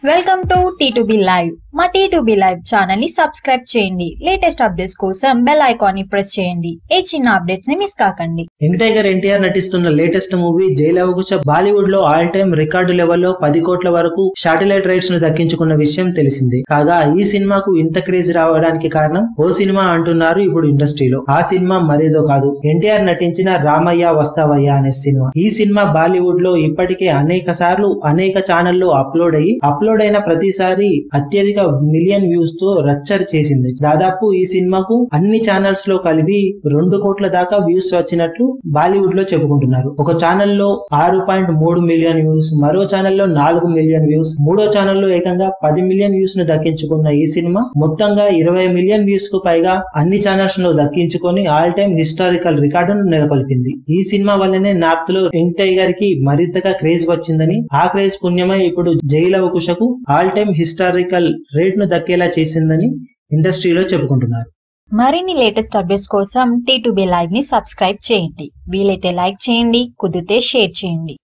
Welcome to T2B live. మా T2B live channel ని subscribe చేయండి. లేటెస్ట్ అప్డేట్స్ కోసం బెల్ ఐకాన్ ని ప్రెస్ చేయండి. ఏ చిన్న అప్డేట్స్ ని మిస్ కాకండి. యంగ్ టైగర్ ఎన్టీఆర్ నటిస్తున్న లేటెస్ట్ మూవీ జై లవ కుశ బాలీవుడ్ లో ఆల్ టైమ్ రికార్డు లెవెల్లో 10 కోట్ల వరకు శాటిలైట్ రైట్స్ ను దక్కించుకున్న విషయం తెలిసిందే. కాగా ఈ సినిమాకు ఇంత క్రేజ్ రావడానికి కారణం ఓ సినిమా అంటున్నారు ఇప్పుడు ఇండస్ట్రీలో. ఆ సినిమా మరేదో కాదు, ఎన్టీఆర్ నటించిన రామయ్య వస్తావయ్య అనే సినిమా. ఈ సినిమా బాలీవుడ్ లో ఇప్పటికే అనేక సార్లు అనేక ఛానల్లో అప్లోడ్ అయిన ప్రతిసారి అత్యధిక మిలియన్ వ్యూస్ తో రచ్చర్ చేసింది. దాదాపు ఈ సినిమాకు అన్ని ఛానల్స్ లో కలిపి 2 కోట్ల దాకా వ్యూస్ వచ్చినట్లు బాలీవుడ్ లో చెప్పుకుంటున్నారు. ఒక ఛానల్లో 6.3 మిలియన్ వ్యూస్, మరో ఛానల్లో 4 మిలియన్ వ్యూస్, మూడో ఛానల్లో ఏకంగా 10 మిలియన్ వ్యూస్ ను దక్కించుకున్న ఈ సినిమా మొత్తంగా 20 మిలియన్ వ్యూస్ కు పైగా అన్ని ఛానల్స్ లో దక్కించుకొని ఆల్ టైమ్ హిస్టారికల్ రికార్డును నెలకొల్పింది. ఈ సినిమా వల్లనే నార్త్ లో యంగ్ టైగర్ కి మరింతగా క్రేజ్ వచ్చిందని, ఆ క్రేజ్ పుణ్యమై ఇప్పుడు జై లవ కుశకు ఆల్ టైమ్ హిస్టారికల్ రేట్ ను దక్కేలా చేసిందని ఇండస్ట్రీలో చెప్పుకుంటున్నారు. మరిన్ని లేటెస్ట్ అప్డేట్స్ కోసం T2B లైవ్ ని సబ్స్క్రైబ్ చేయండి. వీలైతే లైక్ చేయండి, కుదిరితే షేర్ చేయండి.